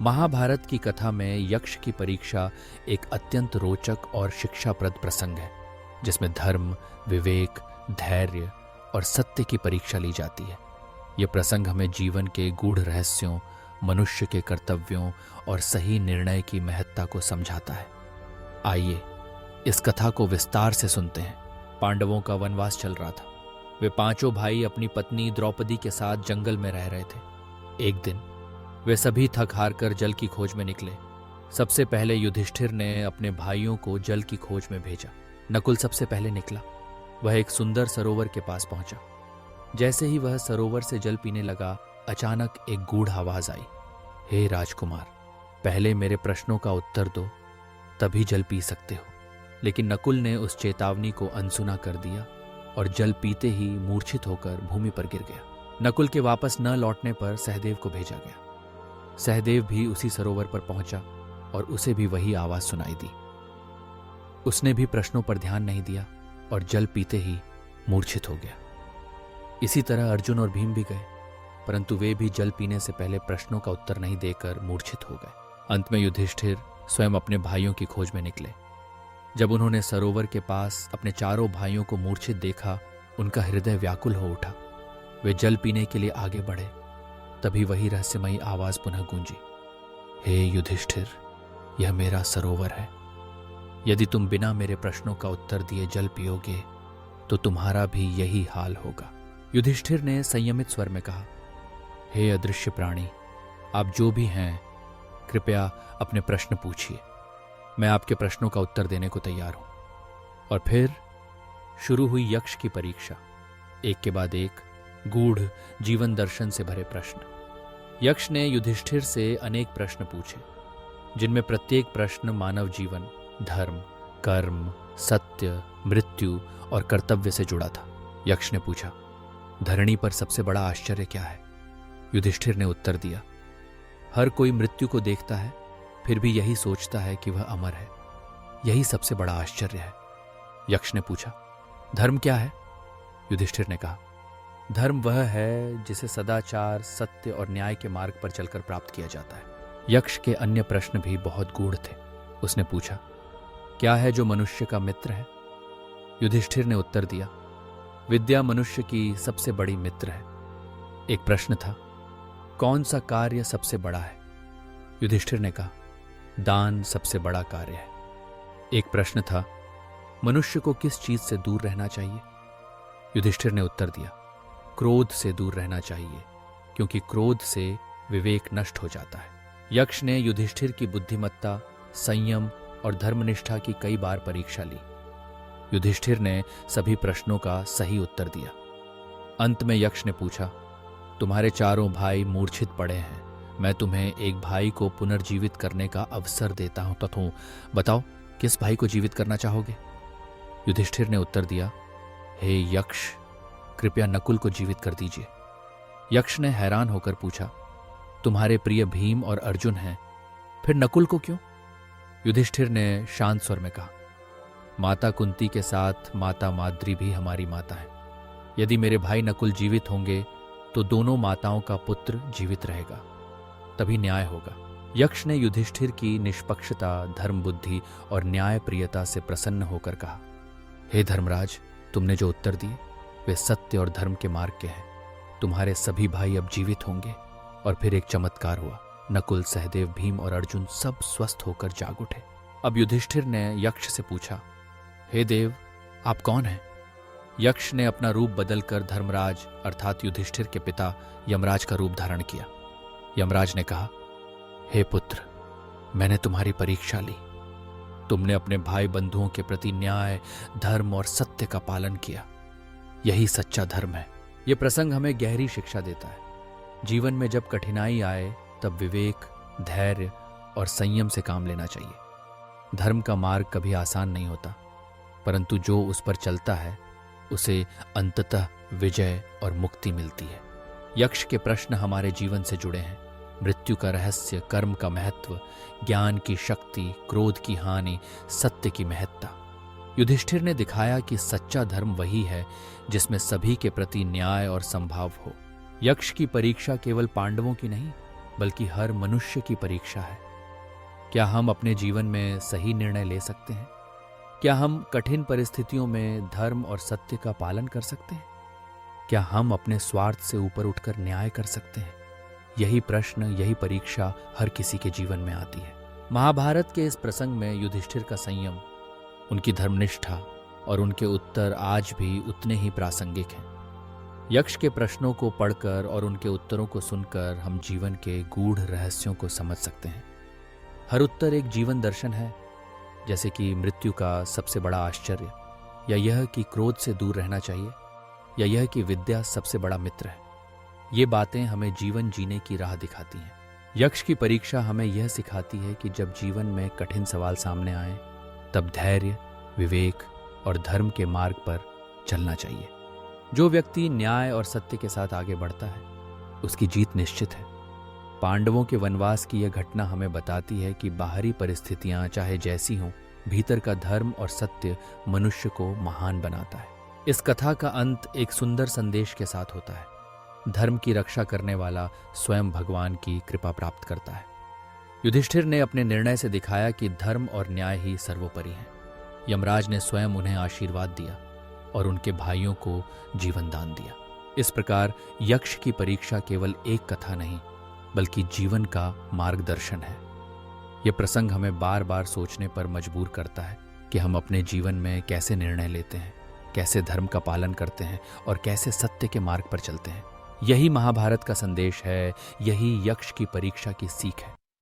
महाभारत की कथा में यक्ष की परीक्षा एक अत्यंत रोचक और शिक्षाप्रद प्रसंग है, जिसमें धर्म, विवेक, धैर्य और सत्य की परीक्षा ली जाती है। यह प्रसंग हमें जीवन के गूढ़ रहस्यों, मनुष्य के कर्तव्यों और सही निर्णय की महत्ता को समझाता है। आइए इस कथा को विस्तार से सुनते हैं। पांडवों का वनवास चल रहा था। वे पांचों भाई अपनी पत्नी द्रौपदी के साथ जंगल में रह रहे थे। एक दिन वे सभी थक हार कर जल की खोज में निकले। सबसे पहले युधिष्ठिर ने अपने भाइयों को जल की खोज में भेजा। नकुल सबसे पहले निकला। वह एक सुंदर सरोवर के पास पहुंचा। जैसे ही वह सरोवर से जल पीने लगा, अचानक एक गूढ़ आवाज आई, हे राजकुमार, पहले मेरे प्रश्नों का उत्तर दो, तभी जल पी सकते हो। लेकिन नकुल ने उस चेतावनी को अनसुना कर दिया और जल पीते ही मूर्छित होकर भूमि पर गिर गया। नकुल के वापस न लौटने पर सहदेव को भेजा गया। सहदेव भी उसी सरोवर पर पहुंचा और उसे भी वही आवाज सुनाई दी। उसने भी प्रश्नों पर ध्यान नहीं दिया और जल पीते ही मूर्छित हो गया। इसी तरह अर्जुन और भीम भी गए, परंतु वे भी जल पीने से पहले प्रश्नों का उत्तर नहीं देकर मूर्छित हो गए। अंत में युधिष्ठिर स्वयं अपने भाइयों की खोज में निकले। जब उन्होंने सरोवर के पास अपने चारों भाइयों को मूर्छित देखा, उनका हृदय व्याकुल हो उठा। वे जल पीने के लिए आगे बढ़े। तभी वही रहस्यमयी आवाज पुनः गूंजी, हे युधिष्ठिर, यह मेरा सरोवर है। यदि तुम बिना मेरे प्रश्नों का उत्तर दिए जल पियोगे तो तुम्हारा भी यही हाल होगा। युधिष्ठिर ने संयमित स्वर में कहा, हे अदृश्य प्राणी, आप जो भी हैं, कृपया अपने प्रश्न पूछिए। मैं आपके प्रश्नों का उत्तर देने को तैयार हूं। और फिर शुरू हुई यक्ष की परीक्षा। एक के बाद एक गूढ़ जीवन दर्शन से भरे प्रश्न। यक्ष ने युधिष्ठिर से अनेक प्रश्न पूछे, जिनमें प्रत्येक प्रश्न मानव जीवन, धर्म, कर्म, सत्य, मृत्यु और कर्तव्य से जुड़ा था। यक्ष ने पूछा, धरणी पर सबसे बड़ा आश्चर्य क्या है? युधिष्ठिर ने उत्तर दिया, हर कोई मृत्यु को देखता है, फिर भी यही सोचता है कि वह अमर है। यही सबसे बड़ा आश्चर्य है। यक्ष ने पूछा, धर्म क्या है? युधिष्ठिर ने कहा, धर्म वह है जिसे सदाचार, सत्य और न्याय के मार्ग पर चलकर प्राप्त किया जाता है। यक्ष के अन्य प्रश्न भी बहुत गूढ़ थे। उसने पूछा, क्या है जो मनुष्य का मित्र है? युधिष्ठिर ने उत्तर दिया, विद्या मनुष्य की सबसे बड़ी मित्र है। एक प्रश्न था, कौन सा कार्य सबसे बड़ा है? युधिष्ठिर ने कहा, दान सबसे बड़ा कार्य है। एक प्रश्न था, मनुष्य को किस चीज से दूर रहना चाहिए? युधिष्ठिर ने उत्तर दिया, क्रोध से दूर रहना चाहिए, क्योंकि क्रोध से विवेक नष्ट हो जाता है। यक्ष ने युधिष्ठिर की बुद्धिमत्ता, संयम और धर्मनिष्ठा की कई बार परीक्षा ली। युधिष्ठिर ने सभी प्रश्नों का सही उत्तर दिया। अंत में यक्ष ने पूछा, तुम्हारे चारों भाई मूर्छित पड़े हैं। मैं तुम्हें एक भाई को पुनर्जीवित करने का अवसर देता हूं, तथा बताओ किस भाई को जीवित करना चाहोगे? युधिष्ठिर ने उत्तर दिया, हे यक्ष, कृपया नकुल को जीवित कर दीजिए। यक्ष ने हैरान होकर पूछा, तुम्हारे प्रिय भीम और अर्जुन हैं, फिर नकुल को क्यों? युधिष्ठिर ने शांत स्वर में कहा, माता कुंती के साथ माता माद्री भी हमारी माता है। यदि मेरे भाई नकुल जीवित होंगे तो दोनों माताओं का पुत्र जीवित रहेगा, तभी न्याय होगा। यक्ष ने युधिष्ठिर की निष्पक्षता, धर्म बुद्धि और न्याय प्रियता से प्रसन्न होकर कहा, हे धर्मराज, तुमने जो उत्तर दिए वे सत्य और धर्म के मार्ग के हैं। तुम्हारे सभी भाई अब जीवित होंगे। और फिर एक चमत्कार हुआ। नकुल, सहदेव, भीम और अर्जुन सब स्वस्थ होकर जाग उठे। अब युधिष्ठिर ने यक्ष से पूछा, हे देव, आप कौन हैं? यक्ष ने अपना रूप बदलकर धर्मराज अर्थात युधिष्ठिर के पिता यमराज का रूप धारण किया। यमराज ने कहा, हे पुत्र, मैंने तुम्हारी परीक्षा ली। तुमने अपने भाई बंधुओं के प्रति न्याय, धर्म और सत्य का पालन किया। यही सच्चा धर्म है। यह प्रसंग हमें गहरी शिक्षा देता है। जीवन में जब कठिनाई आए तब विवेक, धैर्य और संयम से काम लेना चाहिए। धर्म का मार्ग कभी आसान नहीं होता, परंतु जो उस पर चलता है उसे अंततः विजय और मुक्ति मिलती है। यक्ष के प्रश्न हमारे जीवन से जुड़े हैं। मृत्यु का रहस्य, कर्म का महत्व, ज्ञान की शक्ति, क्रोध की हानि, सत्य की महत्ता। युधिष्ठिर ने दिखाया कि सच्चा धर्म वही है जिसमें सभी के प्रति न्याय और संभाव हो। यक्ष की परीक्षा केवल पांडवों की नहीं, बल्कि हर मनुष्य की परीक्षा है। क्या हम अपने जीवन में सही निर्णय ले सकते हैं? क्या हम कठिन परिस्थितियों में धर्म और सत्य का पालन कर सकते हैं? क्या हम अपने स्वार्थ से ऊपर उठकर न्याय कर सकते हैं? यही प्रश्न, यही परीक्षा हर किसी के जीवन में आती है। महाभारत के इस प्रसंग में युधिष्ठिर का संयम, उनकी धर्मनिष्ठा और उनके उत्तर आज भी उतने ही प्रासंगिक हैं। यक्ष के प्रश्नों को पढ़कर और उनके उत्तरों को सुनकर हम जीवन के गूढ़ रहस्यों को समझ सकते हैं। हर उत्तर एक जीवन दर्शन है, जैसे कि मृत्यु का सबसे बड़ा आश्चर्य, या यह कि क्रोध से दूर रहना चाहिए, या यह कि विद्या सबसे बड़ा मित्र है। ये बातें हमें जीवन जीने की राह दिखाती हैं। यक्ष की परीक्षा हमें यह सिखाती है कि जब जीवन में कठिन सवाल सामने आए, तब धैर्य, विवेक और धर्म के मार्ग पर चलना चाहिए। जो व्यक्ति न्याय और सत्य के साथ आगे बढ़ता है, उसकी जीत निश्चित है। पांडवों के वनवास की यह घटना हमें बताती है कि बाहरी परिस्थितियां चाहे जैसी हों, भीतर का धर्म और सत्य मनुष्य को महान बनाता है। इस कथा का अंत एक सुंदर संदेश के साथ होता है। धर्म की रक्षा करने वाला स्वयं भगवान की कृपा प्राप्त करता है। युधिष्ठिर ने अपने निर्णय से दिखाया कि धर्म और न्याय ही सर्वोपरि है। यमराज ने स्वयं उन्हें आशीर्वाद दिया और उनके भाइयों को जीवन दान दिया। इस प्रकार यक्ष की परीक्षा केवल एक कथा नहीं, बल्कि जीवन का मार्गदर्शन है। यह प्रसंग हमें बार बार सोचने पर मजबूर करता है कि हम अपने जीवन में कैसे निर्णय लेते हैं, कैसे धर्म का पालन करते हैं और कैसे सत्य के मार्ग पर चलते हैं। यही महाभारत का संदेश है, यही यक्ष की परीक्षा की सीख है।